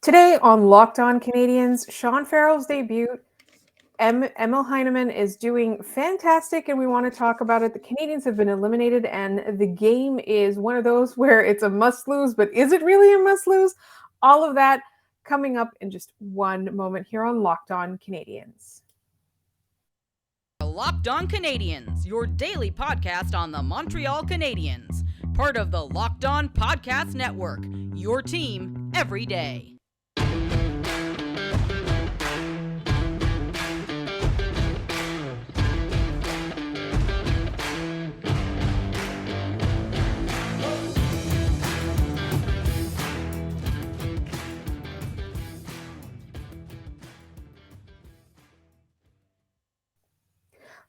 Today on Locked On Canadiens, Sean Farrell's debut. Emil Heineman is doing fantastic, and we want to talk about it. The Canadiens have been eliminated, and the game is one of those where it's a must-lose, but is it really a must-lose? All of that coming up in just one moment here on Locked On Canadiens. Locked On Canadiens, your daily podcast on the Montreal Canadiens. Part of the Locked On Podcast Network, your team every day.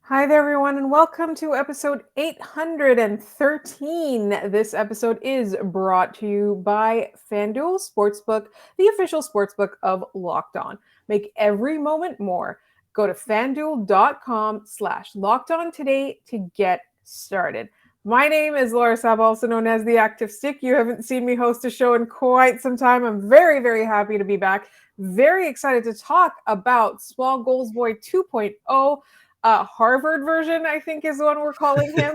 Hi there, everyone, and welcome to episode 813. This episode is brought to you by FanDuel Sportsbook, the official sportsbook of Locked On. Make every moment more. Go to fanduel.com/lockedon today to get started. My name is Laura Saab, also known as the Active Stick. You haven't seen me host a show in quite some time. I'm very, very happy to be back. Very excited to talk about Small Goals Boy 2.0. Harvard version, I think, is the one we're calling him.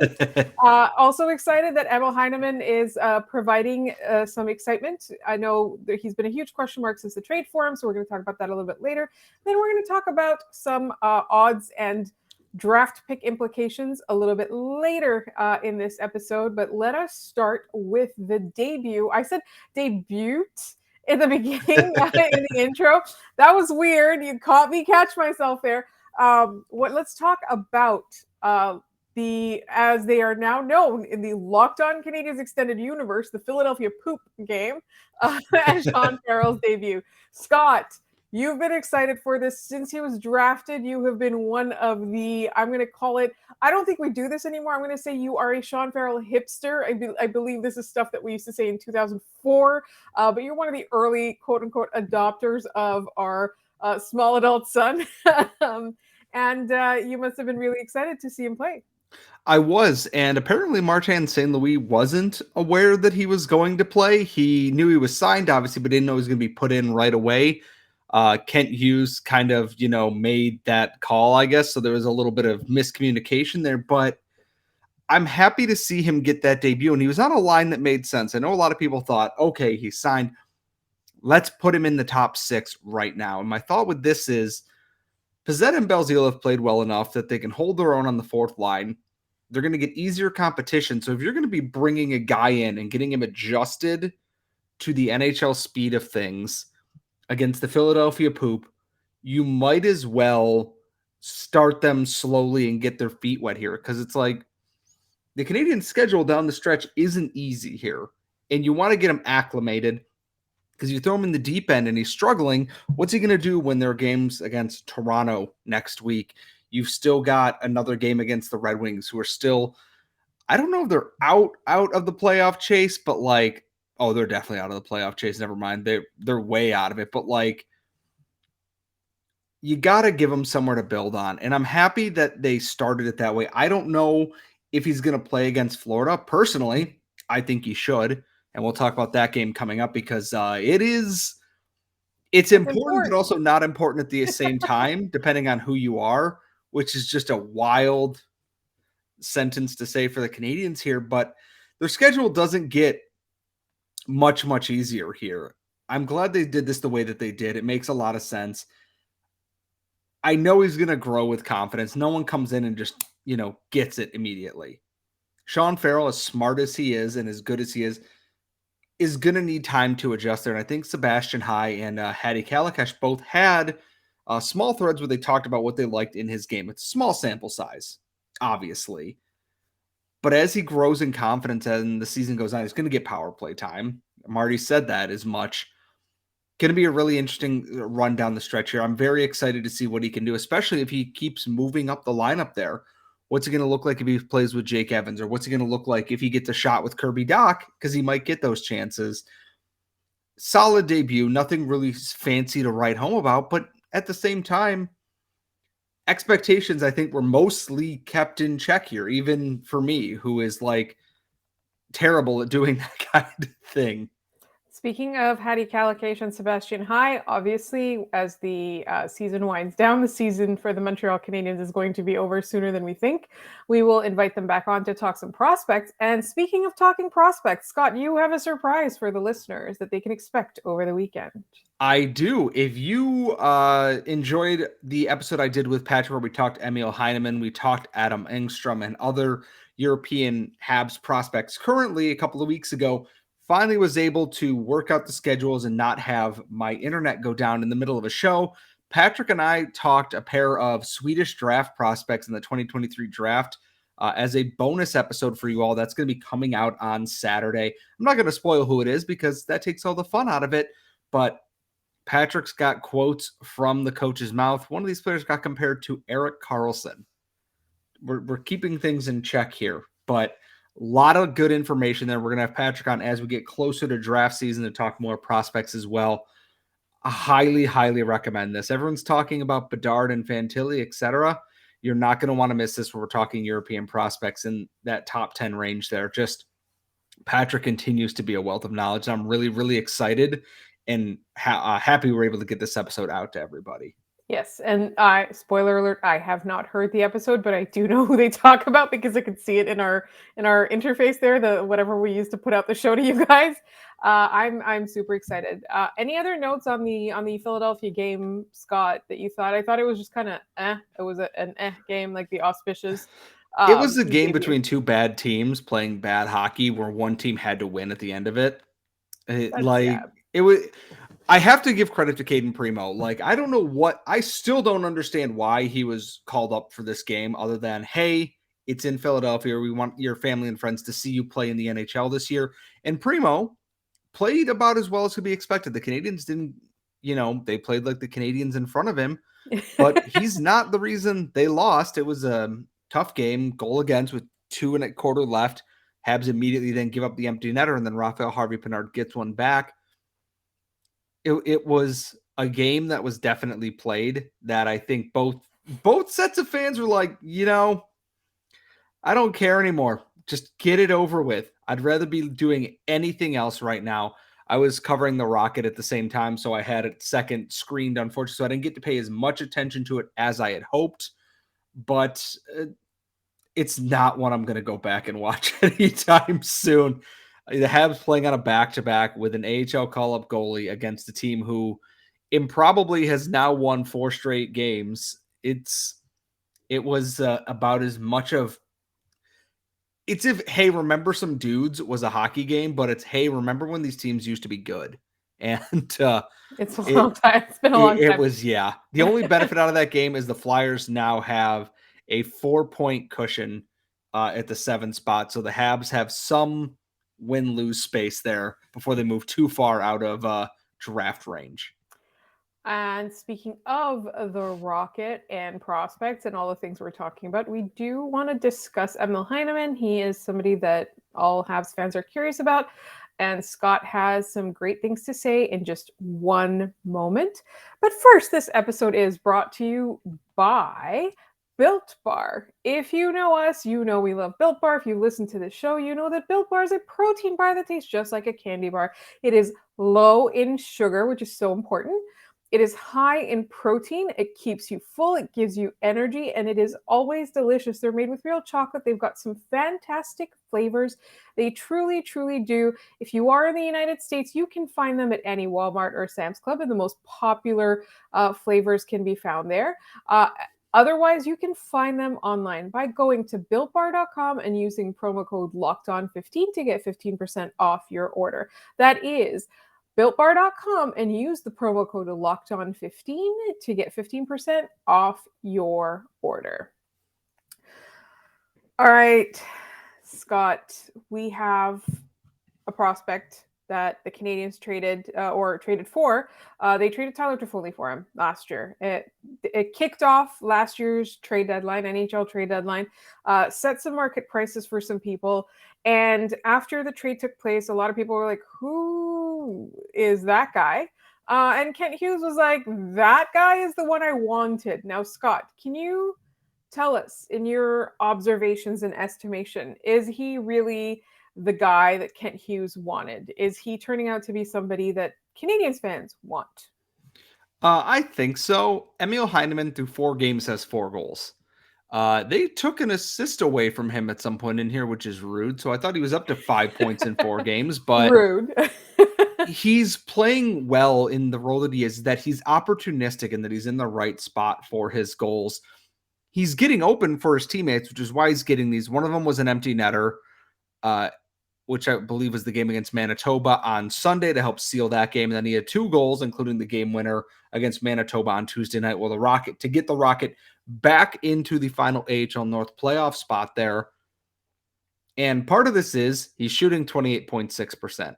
Also excited that Emil Heineman is providing some excitement. I know that he's been a huge question mark since the trade for him, so we're going to talk about that a little bit later. Then we're going to talk about some odds and draft pick implications a little bit later in this episode. But let us start with the debut. I said debut in the beginning, in the intro. That was weird. You caught me catch myself there. Let's talk about as they are now known in the Locked On Canadiens extended universe, the Philadelphia Poop game, and Sean Farrell's debut. Scott, you've been excited for this since he was drafted. You have been one of the, I'm going to call it, I don't think we do this anymore. I'm going to say you are a Sean Farrell hipster. I believe this is stuff that we used to say in 2004, but you're one of the early quote unquote adopters of our small adult son. And you must have been really excited to see him play. I was, and apparently Martin St. Louis wasn't aware that he was going to play. He knew he was signed, obviously, but didn't know he was going to be put in right away. Kent Hughes kind of, made that call, I guess, so there was a little bit of miscommunication there, but I'm happy to see him get that debut, and he was on a line that made sense. I know a lot of people thought, okay, he's signed. Let's put him in the top 6 right now. And my thought with this is Pizzette and Belzile have played well enough that they can hold their own on the fourth line. They're going to get easier competition. So if you're going to be bringing a guy in and getting him adjusted to the NHL speed of things against the Philadelphia Poop, you might as well start them slowly and get their feet wet here. Because it's like the Canadian schedule down the stretch isn't easy here. And you want to get him acclimated. Because you throw him in the deep end and he's struggling, what's he going to do when there are games against Toronto next week? You've still got another game against the Red Wings, who are still, I don't know if they're out of the playoff chase, but they're definitely out of the playoff chase. Never mind. They're way out of it. But you got to give him somewhere to build on. And I'm happy that they started it that way. I don't know if he's going to play against Florida. Personally, I think he should. And we'll talk about that game coming up because it's important, but also not important at the same time, depending on who you are, which is just a wild sentence to say for the Canadiens here. But their schedule doesn't get much, much easier here. I'm glad they did this the way that they did. It makes a lot of sense. I know he's going to grow with confidence. No one comes in and just, gets it immediately. Sean Farrell, as smart as he is and as good as he is going to need time to adjust there. And I think Sebastian High and Hattie Kalakash both had small threads where they talked about what they liked in his game. It's a small sample size, obviously. But as he grows in confidence and the season goes on, he's going to get power play time. Marty said that as much. Going to be a really interesting run down the stretch here. I'm very excited to see what he can do, especially if he keeps moving up the lineup there. What's it going to look like if he plays with Jake Evans? Or what's it going to look like if he gets a shot with Kirby Dach? Because he might get those chances. Solid debut. Nothing really fancy to write home about. But at the same time, expectations, I think, were mostly kept in check here. Even for me, who is terrible at doing that kind of thing. Speaking of Hattie Calicache and Sebastian High, obviously, as the season winds down, the season for the Montreal Canadiens is going to be over sooner than we think. We will invite them back on to talk some prospects. And speaking of talking prospects, Scott, you have a surprise for the listeners that they can expect over the weekend. I do. If you enjoyed the episode I did with Patrick where we talked Emil Heineman, we talked Adam Engstrom and other European Habs prospects currently a couple of weeks ago, finally was able to work out the schedules and not have my internet go down in the middle of a show. Patrick and I talked a pair of Swedish draft prospects in the 2023 draft as a bonus episode for you all. That's going to be coming out on Saturday. I'm not going to spoil who it is because that takes all the fun out of it, but Patrick's got quotes from the coach's mouth. One of these players got compared to Erik Karlsson. We're keeping things in check here, but a lot of good information there. We're going to have Patrick on as we get closer to draft season to talk more prospects as well. I highly, highly recommend this. Everyone's talking about Bedard and Fantilli, etc. You're not going to want to miss this when we're talking European prospects in that top 10 range there. Just Patrick continues to be a wealth of knowledge. I'm really, really excited and happy we're able to get this episode out to everybody. Yes, and spoiler alert, I have not heard the episode, but I do know who they talk about because I could see it in our interface there, the whatever we use to put out the show to you guys. I'm super excited. Any other notes on the Philadelphia game, Scott, that you thought? I thought it was just kind of it was an game, like the auspicious. It was a game between two bad teams playing bad hockey where one team had to win at the end of it. It was. I have to give credit to Cayden Primeau. Like, I still don't understand why he was called up for this game other than, hey, it's in Philadelphia. We want your family and friends to see you play in the NHL this year. And Primeau played about as well as could be expected. The Canadiens didn't, they played like the Canadiens in front of him, but he's not the reason they lost. It was a tough game, goal against with 2 1/4 left. Habs immediately then give up the empty netter, and then Raphael Harvey-Pinard gets one back. It was a game that was definitely played that I think both sets of fans were like, I don't care anymore. Just get it over with. I'd rather be doing anything else right now. I was covering the Rocket at the same time, so I had it second screened, unfortunately, so I didn't get to pay as much attention to it as I had hoped. But it's not one I'm going to go back and watch anytime soon. The Habs playing on a back-to-back with an AHL call-up goalie against a team who improbably has now won 4 straight games. It was about as much of it's if, hey, remember some dudes was a hockey game, but it's, hey, remember when these teams used to be good? And it's a long time. It's been a long time. It was, yeah. The only benefit out of that game is the Flyers now have a 4-point cushion at the 7th spot. So the Habs have some win-lose space there before they move too far out of draft range. And speaking of the Rocket and prospects and all the things we're talking about, we do want to discuss Emil Heineman. He is somebody that all Habs fans are curious about. And Scott has some great things to say in just one moment. But first, this episode is brought to you by Built Bar. If you know us, you know we love Built Bar. If you listen to the show, you know that Built Bar is a protein bar that tastes just like a candy bar. It is low in sugar, which is so important. It is high in protein. It keeps you full. It gives you energy, and it is always delicious. They're made with real chocolate. They've got some fantastic flavors. They truly, truly do. If you are in the United States, you can find them at any Walmart or Sam's Club, and the most popular flavors can be found there. Otherwise, you can find them online by going to BuiltBar.com and using promo code LOCKEDON15 to get 15% off your order. That is BuiltBar.com and use the promo code LOCKEDON15 to get 15% off your order. All right, Scott, we have a prospect that the Canadiens traded for. They traded Tyler Toffoli for him last year. It kicked off last year's trade deadline, NHL trade deadline, set some market prices for some people. And after the trade took place, a lot of people were like, who is that guy? And Kent Hughes was like, that guy is the one I wanted. Now, Scott, can you tell us, in your observations and estimation, is he really the guy that Kent Hughes wanted? Is he turning out to be somebody that Canadiens fans want? I think so. Emil Heineman through 4 games has 4 goals. They took an assist away from him at some point in here, which is rude. So I thought he was up to 5 points in 4 games, but Rude. he's playing well in the role that he is, that he's opportunistic and that he's in the right spot for his goals. He's getting open for his teammates, which is why he's getting these. One of them was an empty netter, which I believe was the game against Manitoba on Sunday to help seal that game. And then he had 2 goals, including the game winner against Manitoba on Tuesday night with the Rocket, to get the Rocket back into the final AHL North playoff spot there. And part of this is he's shooting 28.6%.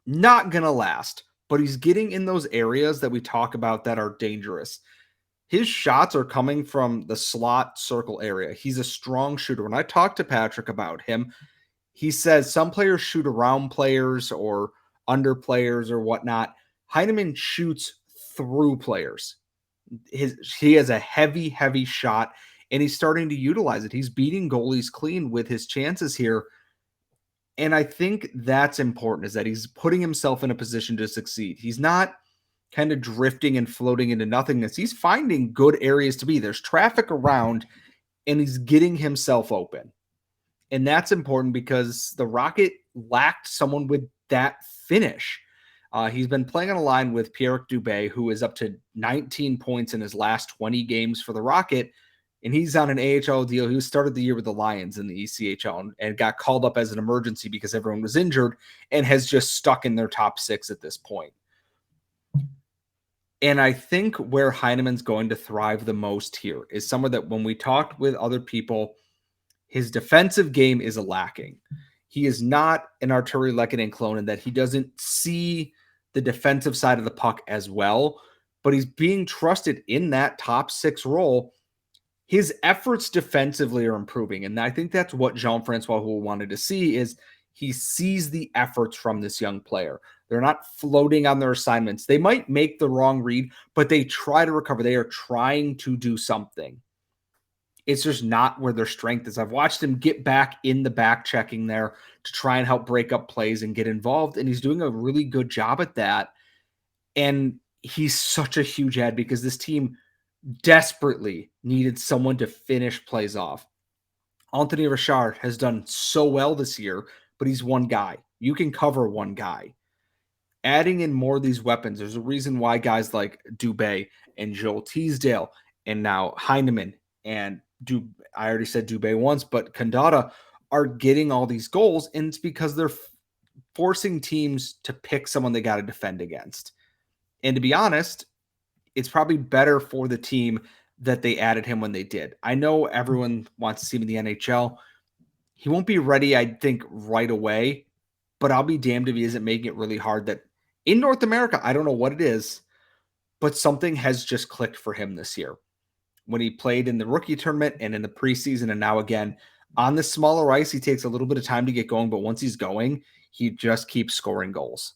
Not going to last, but he's getting in those areas that we talk about that are dangerous. His shots are coming from the slot circle area. He's a strong shooter. When I talked to Patrick about him, he says some players shoot around players or under players or whatnot. Heineman shoots through players. He has a heavy shot, and he's starting to utilize it. He's beating goalies clean with his chances here. And I think that's important, is that he's putting himself in a position to succeed. He's not kind of drifting and floating into nothingness. He's finding good areas to be. There's traffic around, and he's getting himself open. And that's important because the Rocket lacked someone with that finish. He's been playing on a line with Pierre Dubé, who is up to 19 points in his last 20 games for the Rocket, and he's on an AHL deal. He started the year with the Lions in the ECHL and got called up as an emergency because everyone was injured and has just stuck in their top 6 at this point. And I think where Heineman's going to thrive the most here is somewhere that when we talked with other people, his defensive game is lacking. He is not an Artturi Lehkonen clone in that he doesn't see the defensive side of the puck as well, but he's being trusted in that top 6 role. His efforts defensively are improving, and I think that's what Jean-Francois Houle wanted to see, is he sees the efforts from this young player. They're not floating on their assignments. They might make the wrong read, but they try to recover. They are trying to do something. It's just not where their strength is. I've watched him get back in the back checking there to try and help break up plays and get involved, and he's doing a really good job at that. And he's such a huge add because this team desperately needed someone to finish plays off. Anthony Richard has done so well this year, but he's one guy. You can cover one guy. Adding in more of these weapons, there's a reason why guys like Dubé and Joel Teasdale and now Heineman and I already said Dubé once, but Kandata are getting all these goals, and it's because they're forcing teams to pick someone they got to defend against. And to be honest, it's probably better for the team that they added him when they did. I know everyone wants to see him in the NHL. He won't be ready, I think, right away, but I'll be damned if he isn't making it really hard. That in North America, I don't know what it is, but something has just clicked for him this year. When he played in the rookie tournament and in the preseason, and now again on the smaller ice, he takes a little bit of time to get going, but once he's going, he just keeps scoring goals.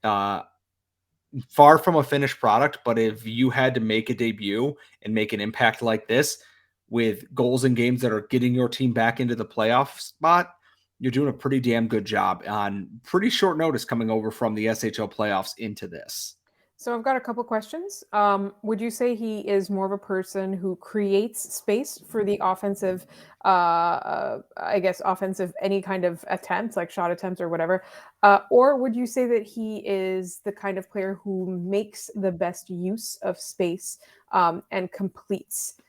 Far from a finished product, but if you had to make a debut and make an impact like this with goals in games that are getting your team back into the playoff spot, you're doing a pretty damn good job on pretty short notice coming over from the SHL playoffs into this. So I've got a couple questions. Would you say he is more of a person who creates space for the offensive, offensive, any kind of attempts, like shot attempts or whatever? Or would you say that he is the kind of player who makes the best use of space and completes?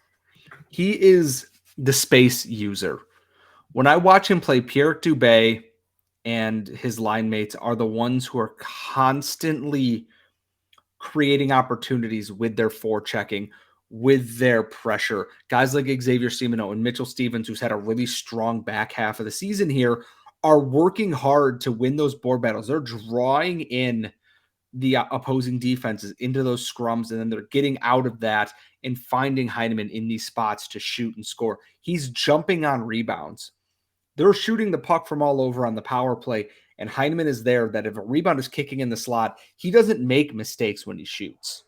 He is the space user. When I watch him play, Pierre Dubé and his line mates are the ones who are constantly creating opportunities with their forechecking, with their pressure. Guys like Xavier Simoneau and Mitchell Stevens, who's had a really strong back half of the season here, are working hard to win those board battles. They're drawing in the opposing defenses into those scrums, and then they're getting out of that and finding Heineman in these spots to shoot and score. He's jumping on rebounds. They're shooting the puck from all over on the power play, and Heineman is there that if a rebound is kicking in the slot, he doesn't make mistakes when he shoots.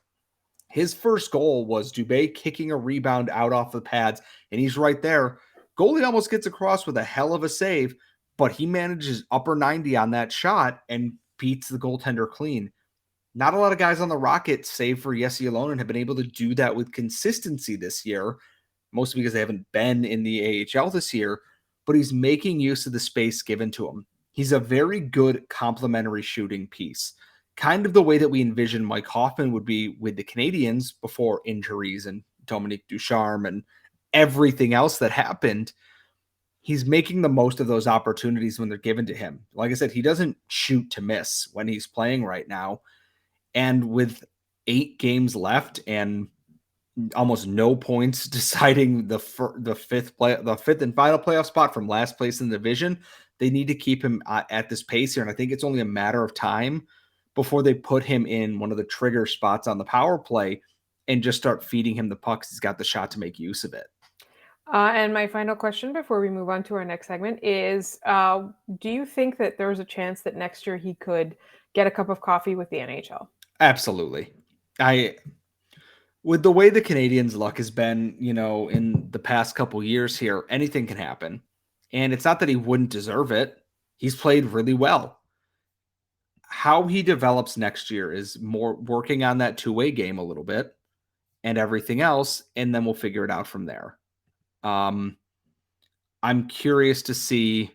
His first goal was Dubé kicking a rebound out off the pads, and he's right there. Goalie almost gets across with a hell of a save, but he manages upper 90 on that shot and beats the goaltender clean. Not a lot of guys on the Rocket, save for Jesse Alonen, have been able to do that with consistency this year, mostly because they haven't been in the AHL this year, but he's making use of the space given to him. He's a very good complementary shooting piece, kind of the way that we envisioned Mike Hoffman would be with the Canadiens before injuries and Dominique Ducharme and everything else that happened. He's making the most of those opportunities when they're given to him. Like I said, he doesn't shoot to miss when he's playing right now. And with 8 games left and almost no points deciding the fifth and final playoff spot from last place in the division, they need to keep him at this pace here. And I think it's only a matter of time before they put him in one of the trigger spots on the power play and just start feeding him the pucks. He's got the shot to make use of it. And my final question before we move on to our next segment is, do you think that there's a chance that next year he could get a cup of coffee with the NHL? Absolutely. With the way the Canadiens' luck has been, in the past couple years here, anything can happen. And it's not that he wouldn't deserve it. He's played really well. How he develops next year is more working on that two-way game a little bit and everything else, and then we'll figure it out from there. I'm curious to see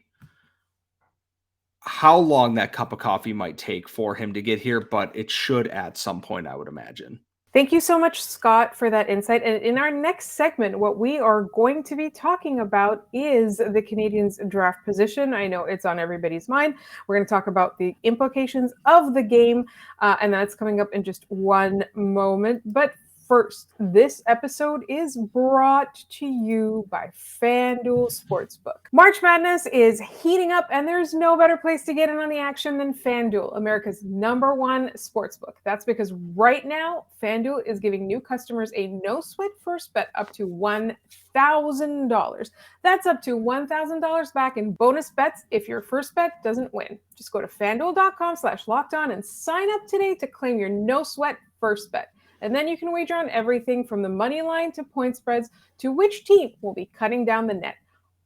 how long that cup of coffee might take for him to get here, but it should at some point, I would imagine. Thank you so much, Scott, for that insight. And in our next segment, what we are going to be talking about is the Canadiens' draft position. I know it's on everybody's mind. We're going to talk about the implications of the game, and that's coming up in just one moment. But first, this episode is brought to you by FanDuel Sportsbook. March Madness is heating up, and there's no better place to get in on the action than FanDuel, America's #1 sportsbook. That's because right now, FanDuel is giving new customers a no-sweat first bet up to $1,000. That's up to $1,000 back in bonus bets if your first bet doesn't win. Just go to FanDuel.com/lockedon and sign up today to claim your no-sweat first bet. And then you can wager on everything from the money line to point spreads to which team will be cutting down the net,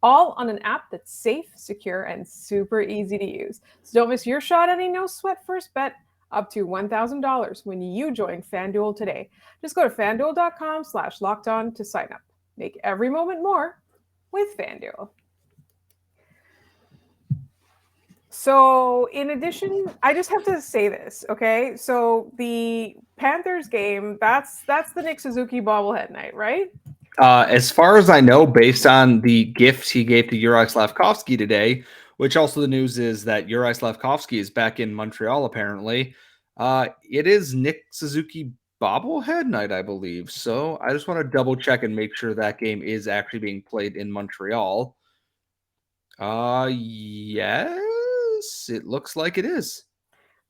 all on an app that's safe, secure, and super easy to use. So don't miss your shot at a no-sweat first bet up to $1,000 when you join FanDuel today. Just go to FanDuel.com/lockedon to sign up. Make every moment more with FanDuel. So in addition, I just have to say this, okay? So the Panthers game, that's the Nick Suzuki bobblehead night, right? As far as I know, based on the gift he gave to Juraj Slafkovsky today, which also the news is that Juraj Slafkovsky is back in Montreal, apparently. It is Nick Suzuki bobblehead night, I believe. So I just want to double check and make sure that game is actually being played in Montreal. Yes, it looks like it is.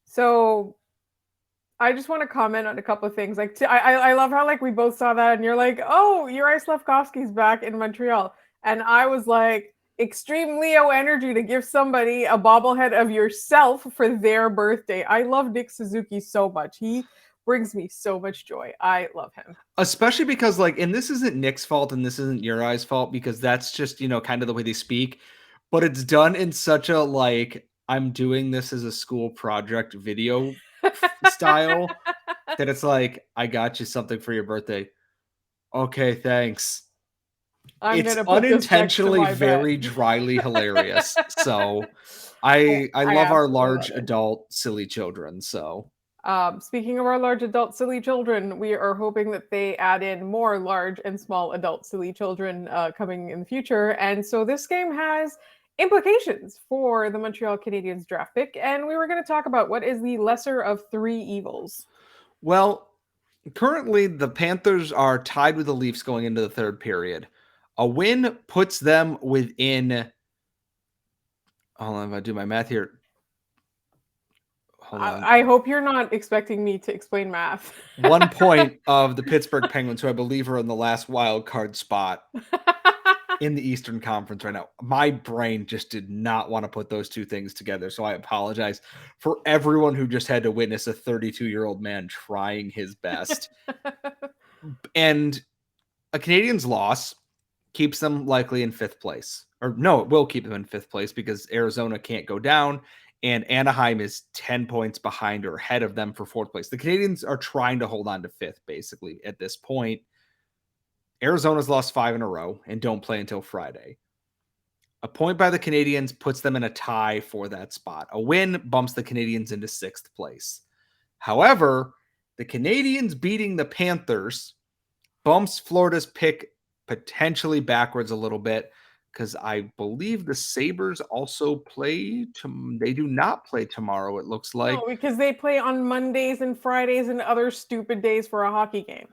So I just want to comment on a couple of things. Like, I love how we both saw that, and you're like, "Oh, Juraj Slafkovsky's back in Montreal," and I was like, "Extreme Leo energy to give somebody a bobblehead of yourself for their birthday." I love Nick Suzuki so much. He brings me so much joy. I love him, especially because and this isn't Nick's fault, and this isn't Juraj's fault, because that's just kind of the way they speak. But it's done in such a I'm doing this as a school project video style that it's like, I got you something for your birthday. Okay, thanks. It's unintentionally very dryly hilarious. So I love our large adult silly children. So speaking of our large adult silly children, we are hoping that they add in more large and small adult silly children coming in the future. And so this game has implications for the Montreal Canadiens draft pick. And we were going to talk about what is the lesser of 3 evils. Well, currently the Panthers are tied with the Leafs going into the third period. A win puts them within, hold on, if I do my math here. Hold on. I hope you're not expecting me to explain math. 1 point of the Pittsburgh Penguins, who I believe are in the last wild card spot in the Eastern Conference right now. My brain just did not want to put those two things together, so I apologize for everyone who just had to witness a 32-year-old man trying his best. And a Canadiens loss keeps them likely in 5th place. or no, it will keep them in 5th place because Arizona can't go down, and Anaheim is 10 points behind or ahead of them for 4th place. The Canadiens are trying to hold on to 5th, basically, at this point. Arizona's lost 5 in a row and don't play until Friday. A point by the Canadiens puts them in a tie for that spot. A win bumps the Canadiens into 6th place. However, the Canadiens beating the Panthers bumps Florida's pick potentially backwards a little bit, because I believe the Sabres also play. They do not play tomorrow, it looks like. No, because they play on Mondays and Fridays and other stupid days for a hockey game.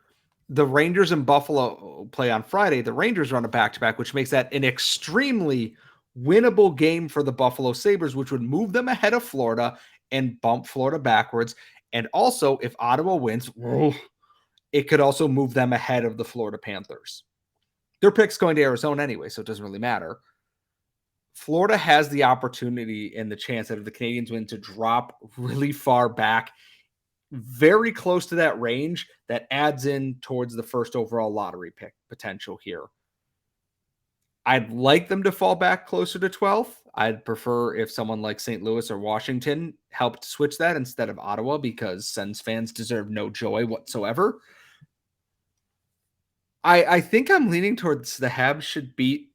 The Rangers and Buffalo play on Friday. The Rangers run a back-to-back, which makes that an extremely winnable game for the Buffalo Sabres, which would move them ahead of Florida and bump Florida backwards. And also, if Ottawa wins, it could also move them ahead of the Florida Panthers. Their pick's going to Arizona anyway, so it doesn't really matter. Florida has the opportunity and the chance that if the Canadiens win to drop really far back, very close to that range that adds in towards the first overall lottery pick potential here. I'd like them to fall back closer to 12th. I'd prefer if someone like St. Louis or Washington helped switch that instead of Ottawa, because Sens fans deserve no joy whatsoever. I think I'm leaning towards the Habs should beat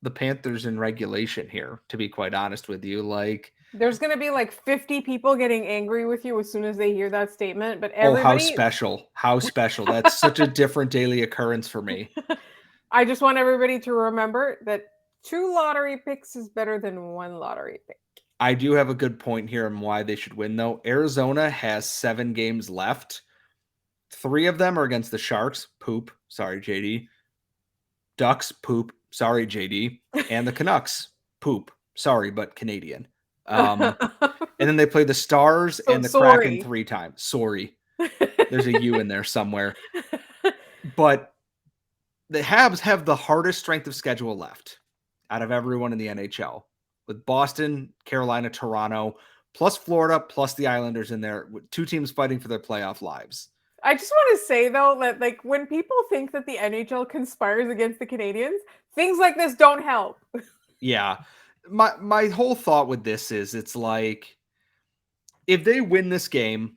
the Panthers in regulation here, to be quite honest with you. Like, there's going to be like 50 people getting angry with you as soon as they hear that statement, but everybody... Oh, how special. That's such a different daily occurrence for me. I just want everybody to remember that 2 lottery picks is better than 1 lottery pick. I do have a good point here on why they should win, though. Arizona has 7 games left. 3 of them are against the Sharks. Poop. Sorry, JD. Ducks. Poop. Sorry, JD. And the Canucks. Poop. Sorry, but Canadian. And then they play the Stars and the Kraken 3 times. Sorry. There's a U in there somewhere. But the Habs have the hardest strength of schedule left out of everyone in the NHL, with Boston, Carolina, Toronto, plus Florida, plus the Islanders in there, with 2 teams fighting for their playoff lives. I just want to say, though, that like when people think that the NHL conspires against the Canadiens, things like this don't help. Yeah. My whole thought with this is, it's like, if they win this game,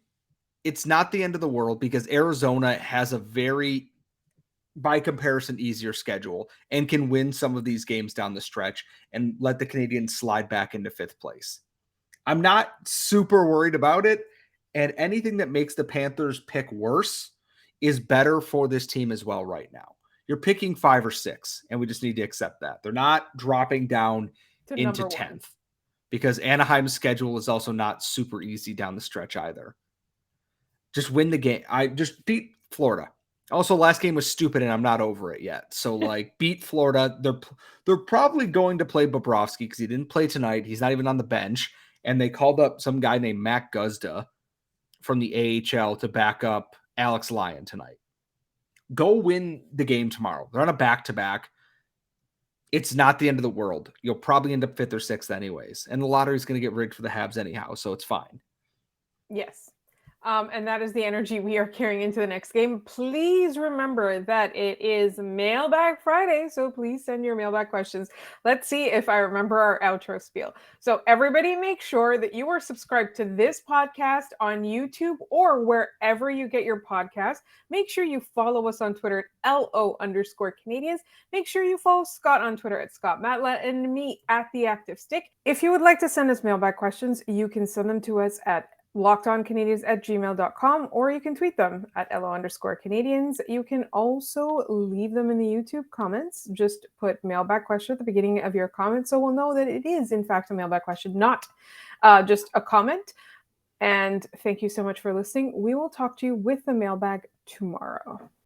it's not the end of the world, because Arizona has a very, by comparison, easier schedule and can win some of these games down the stretch and let the Canadiens slide back into 5th place. I'm not super worried about it. And anything that makes the Panthers pick worse is better for this team as well right now. You're picking 5 or 6, and we just need to accept that. They're not dropping down into 10th, because Anaheim's schedule is also not super easy down the stretch either. Just win the game. I just beat Florida. Also, last game was stupid, and I'm not over it yet. So, like, beat Florida. They're probably going to play Bobrovsky because he didn't play tonight. He's not even on the bench. And they called up some guy named Matt Guzda from the AHL to back up Alex Lyon tonight. Go win the game tomorrow. They're on a back-to-back. It's not the end of the world. You'll probably end up 5th or 6th anyways. And the lottery is going to get rigged for the Habs anyhow, so it's fine. Yes. And that is the energy we are carrying into the next game. Please remember that it is Mailbag Friday, so please send your mailbag questions. Let's see if I remember our outro spiel. So everybody make sure that you are subscribed to this podcast on YouTube or wherever you get your podcast. Make sure you follow us on Twitter at LO_Canadiens. Make sure you follow Scott on Twitter at Scott Matla and me at The Active Stick. If you would like to send us mailbag questions, you can send them to us at lockedoncanadians@gmail.com, or you can tweet them at LO_Canadiens. You can also leave them in the YouTube comments. Just put mailbag question at the beginning of your comment, so we'll know that it is in fact a mailbag question, not just a comment. And thank you so much for listening. We will talk to you with the mailbag tomorrow.